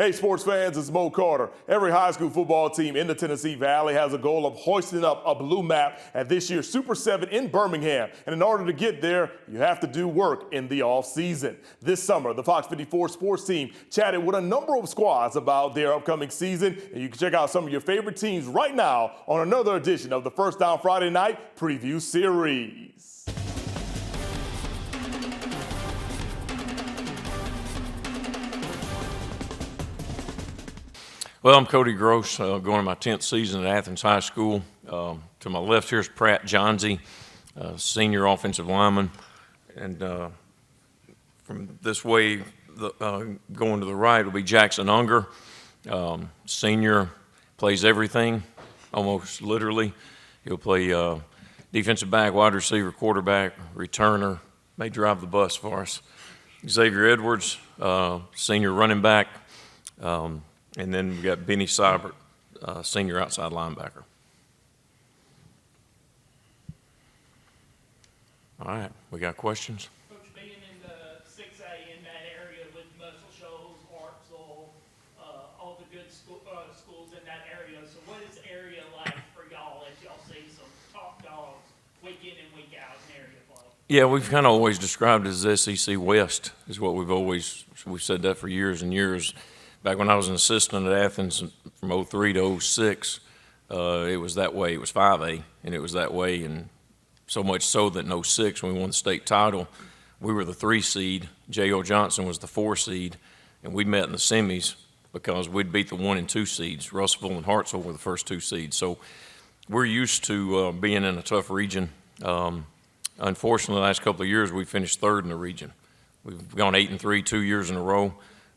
Hey, sports fans, it's Mo Carter. Every high school football team in the Tennessee Valley has a goal of hoisting up a blue map at this year's Super 7 in Birmingham. And in order to get there, you have to do work in the off-season. This summer, the Fox 54 sports team chatted with a number of squads about their upcoming season. And you can check out some of your favorite teams right now on another edition of the First Down Friday Night Preview Series. Well, I'm Cody Gross, going to my 10th season at Athens High School. To my left here is Pratt Johnsey, senior offensive lineman. And from this way, going to the right will be Jackson Unger, senior, plays everything, almost literally. He'll play defensive back, wide receiver, quarterback, returner, may drive the bus for us. Xavier Edwards, senior running back. And then we got Benny Seibert, senior outside linebacker. All right, we got questions? Coach, being in the 6A in that area with Muscle Shoals, Hartsville, all the good schools in that area, so what is the area like for y'all as y'all see some top dogs week in and week out in area play? Yeah, we've kind of always described it as SEC West is what we've said that for years and years. Back when I was an assistant at Athens from 03 to 06, it was that way. It was 5A, and it was that way, and so much so that in 06, when we won the state title, we were the 3 seed. J.O. Johnson was the 4 seed, and we met in the semis because we'd beat the 1 and 2 seeds. Russellville and Hartsville were the first 2 seeds. So we're used to being in a tough region. Unfortunately, the last couple of years, we finished 3rd in the region. We've gone 8-3 2 years in a row.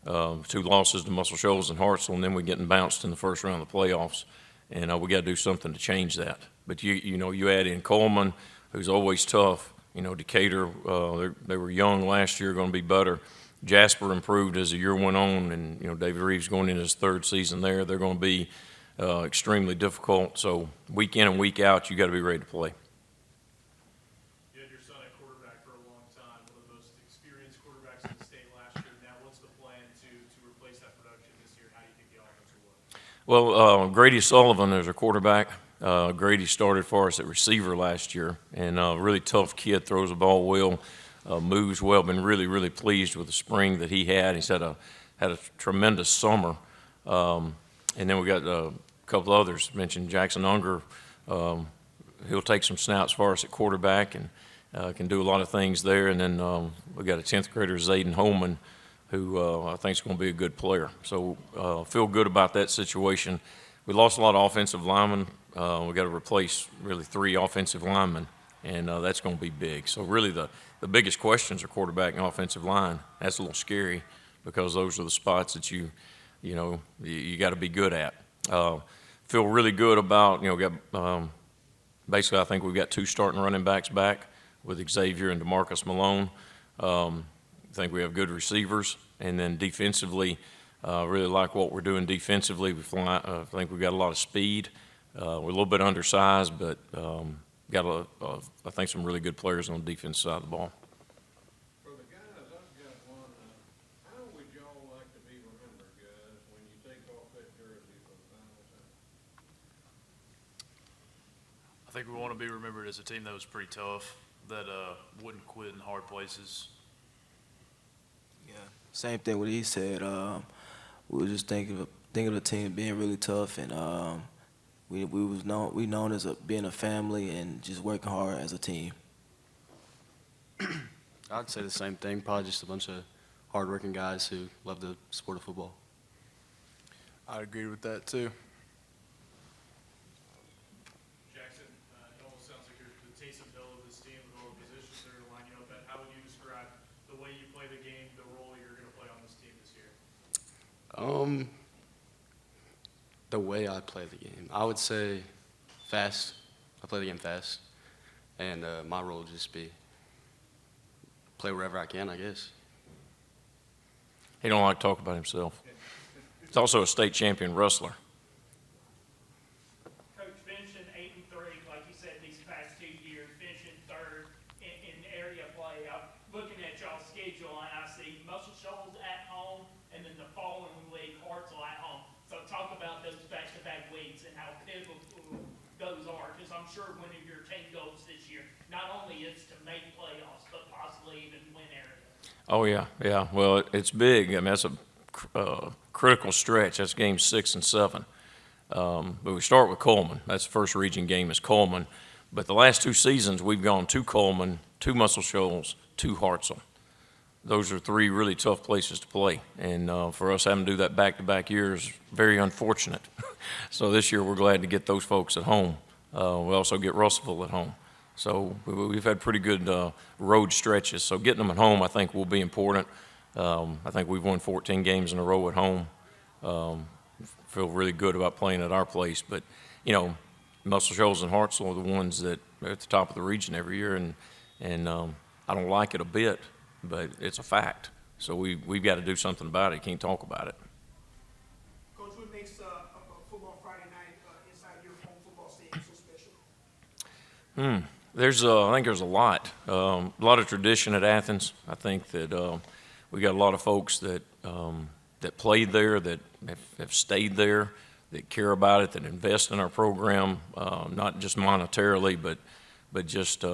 2 losses to Muscle Shoals and Hartsville, and then we're getting bounced in the first round of the playoffs. And we got to do something to change that. But you add in Coleman, who's always tough. Decatur, they were young last year, going to be better. Jasper improved as the year went on, and David Reeves going into his 3rd season there. They're going to be extremely difficult. So week in and week out, you got to be ready to play. You had your son at quarterback for a long time, one of the most experienced quarterbacks in the state last year. Now, what's the plan to replace that production this year? How do you think the offense will look? Well, Grady Sullivan is our quarterback. Grady started for us at receiver last year, and a really tough kid, throws the ball well, moves well. Been really, really pleased with the spring that he had. He's had a tremendous summer. And then we got a couple others. Mentioned Jackson Unger. He'll take some snaps for us at quarterback and can do a lot of things there. And then we got a 10th grader, Zayden Holman, who I think is going to be a good player. So feel good about that situation. We lost a lot of offensive linemen. We got to replace really 3 offensive linemen, and that's going to be big. So really the biggest questions are quarterback and offensive line. That's a little scary because those are the spots that you got to be good at. Feel really good about, basically I think we've got 2 starting running backs back with Xavier and DeMarcus Malone. I think we have good receivers, and then defensively, really like what we're doing defensively. I think we've got a lot of speed. We're a little bit undersized, but got I think some really good players on the defense side of the ball. For the guys, I've got one. How would y'all like to be remembered, guys, when you take off that jersey for the final time? I think we want to be remembered as a team that was pretty tough, that wouldn't quit in hard places. Yeah, same thing what he said. We were just thinking of the team being really tough, and we known as being a family and just working hard as a team. I'd say the same thing. Probably just a bunch of hardworking guys who love the sport of football. I'd agree with that too. Jackson, it almost sounds like you're the Taysom Hill of this team with all the positions they're going to line you up at. How would you describe the way you play the game, the role you're going to play on this team this year? The way I play the game, I would say fast. I play the game fast, and my role would just be play wherever I can, I guess. He don't like to talk about himself. He's also a state champion wrestler. Coach, finishing 8-3, like you said, these past 2 years, finishing 3rd in area play. I'm looking at y'all's schedule, and I see Muscle Shoals at home, and then the following week, Hartsville I'm sure one of your team goals this year, not only is to make playoffs, but possibly even win area. Oh, yeah, yeah. Well, it's big. I mean, that's a critical stretch. That's games 6 and 7. But we start with Coleman. That's the first region game is Coleman. But the last 2 seasons, we've gone to Coleman, 2 Muscle Shoals, 2 Hartselle. Those are 3 really tough places to play. And for us having to do that back-to-back years, very unfortunate. So this year we're glad to get those folks at home. We also get Russellville at home. So we've had pretty good road stretches. So getting them at home, I think, will be important. I think we've won 14 games in a row at home. Feel really good about playing at our place. But, you know, Muscle Shoals and Hartselle are the ones that are at the top of the region every year. And I don't like it a bit, but it's a fact. So we've got to do something about it. Can't talk about it. Coach, what makes football Friday night inside your home football stadium so special? I think there's a lot of tradition at Athens. I think that we got a lot of folks that played there, that have stayed there, that care about it, that invest in our program, not just monetarily, but just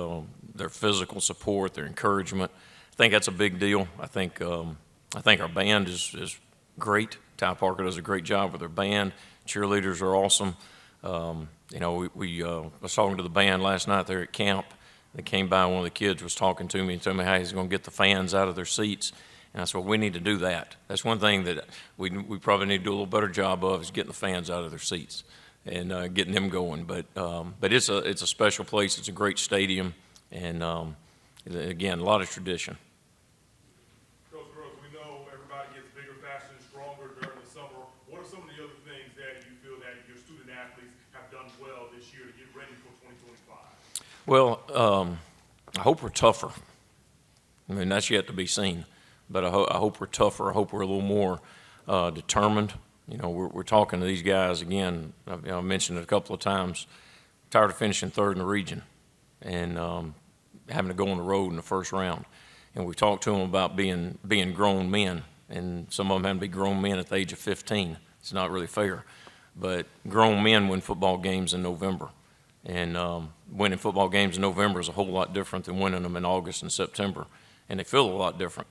their physical support, their encouragement. I think that's a big deal. I think our band is great. Ty Parker does a great job with their band. Cheerleaders are awesome. You know, we was talking to the band last night there at camp. They came by, one of the kids was talking to me and told me how he's going to get the fans out of their seats. And I said, well, we need to do that. That's one thing that we probably need to do a little better job of, is getting the fans out of their seats and getting them going. But it's a special place. It's a great stadium, and again, a lot of tradition. Coach Gross, we know everybody gets bigger, faster, and stronger during the summer. What are some of the other things that you feel that your student athletes have done well this year to get ready for 2025? Well, I hope we're tougher. I mean, that's yet to be seen. But I hope we're tougher. I hope we're a little more determined. You know, we're talking to these guys again. I mentioned it a couple of times. Tired of finishing 3rd in the region and having to go on the road in the first round. And we talked to them about being grown men, and some of them having to be grown men at the age of 15. It's not really fair. But grown men win football games in November. And winning football games in November is a whole lot different than winning them in August and September. And they feel a lot different.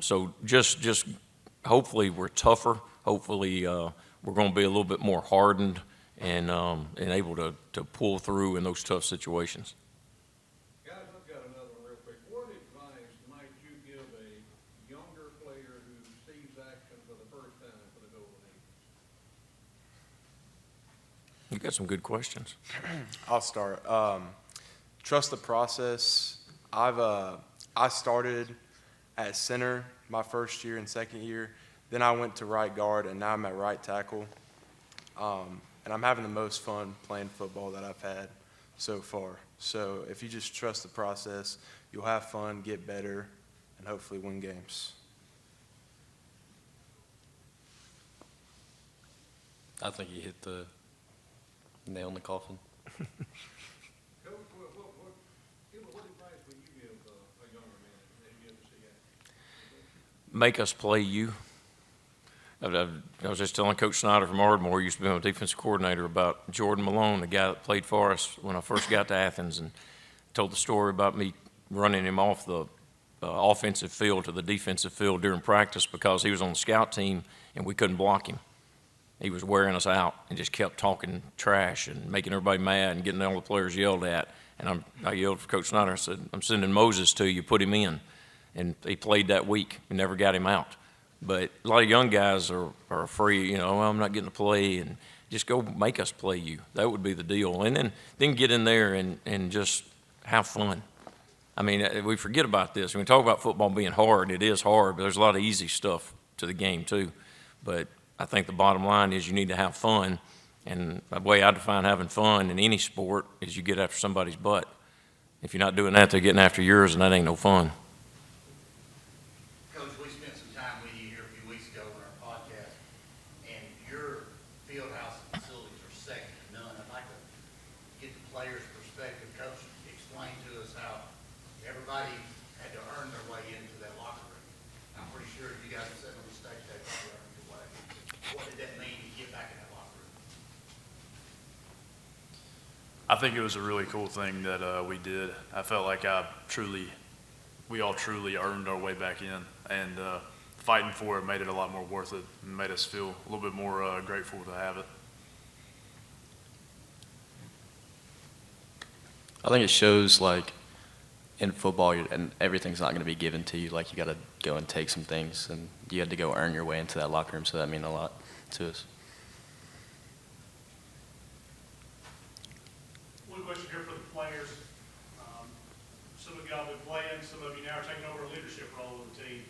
So just hopefully we're tougher. Hopefully we're going to be a little bit more hardened and able to pull through in those tough situations. Guys, I've got another one real quick. What advice might you give a younger player who sees action for the first time for the Golden Eagles? You got some good questions. I'll start. Trust the process. I started at center my first year and second year. Then I went to right guard, and now I'm at right tackle. And I'm having the most fun playing football that I've had so far. So if you just trust the process, you'll have fun, get better, and hopefully win games. I think you hit the nail in the coffin. Coach, what advice would you give a younger man that you ever see action? Make us play you. I was just telling Coach Snyder from Ardmore, used to be my defensive coordinator, about Jordan Malone, the guy that played for us when I first got to Athens, and told the story about me running him off the offensive field to the defensive field during practice because he was on the scout team and we couldn't block him. He was wearing us out and just kept talking trash and making everybody mad and getting all the players yelled at. And I yelled for Coach Snyder. I said, I'm sending Moses to you, put him in. And he played that week. We never got him out. But a lot of young guys are afraid, you know, well, I'm not getting to play, and just go make us play you. That would be the deal. And then get in there and just have fun. I mean, we forget about this. When we talk about football being hard, it is hard, but there's a lot of easy stuff to the game too. But I think the bottom line is you need to have fun. And the way I define having fun in any sport is you get after somebody's butt. If you're not doing that, they're getting after yours, and that ain't no fun. Coach, we spent some time with you here a few weeks ago on our podcast, and your field house facilities are second to none. I'd like to get the players' perspective. Coach, explain to us how everybody had to earn their way into that locker room. I'm pretty sure if you guys have said on the stage, they probably earned your way. What did that mean to get back in that locker room? I think it was a really cool thing that we did. I felt like we all truly earned our way back in, and fighting for it made it a lot more worth it and made us feel a little bit more grateful to have it. I think it shows, like, in football, and everything's not going to be given to you. Like, you got to go and take some things, and you had to go earn your way into that locker room, so that meant a lot to us. One question here for the players. Some of y'all have been playing, some of you now are taking over a leadership role in the team.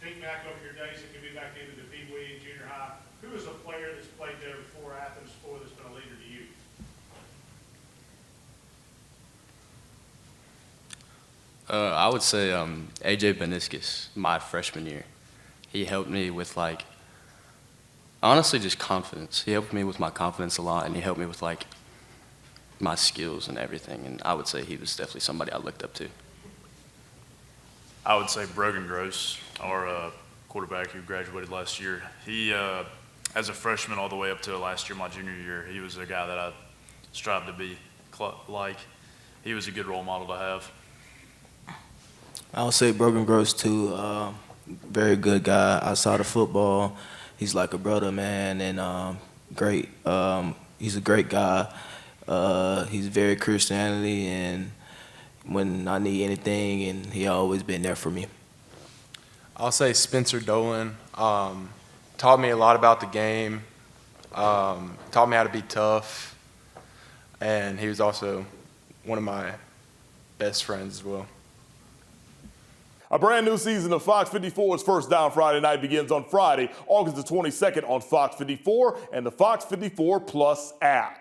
Think back over your days, it could be back into the Pee Wee and junior high. Who is a player that's played there before Athens, before that's been a leader to you? I would say AJ Beniscus, my freshman year. He helped me with, like, honestly, just confidence. He helped me with my confidence a lot, and he helped me with, like, my skills and everything. And I would say he was definitely somebody I looked up to. I would say Cody Gross, our quarterback who graduated last year. He, as a freshman all the way up to last year, my junior year, he was a guy that I strived to be like. He was a good role model to have. I would say Brogan Gross too. Very good guy outside of football. He's like a brother, man, and great. He's a great guy. He's very Christianity, and when I need anything, and he always been there for me. I'll say Spencer Dolan. Taught me a lot about the game. Taught me how to be tough, and he was also one of my best friends as well. A brand new season of Fox 54's First Down Friday Night begins on Friday, August the 22nd on Fox 54 and the Fox 54 Plus app.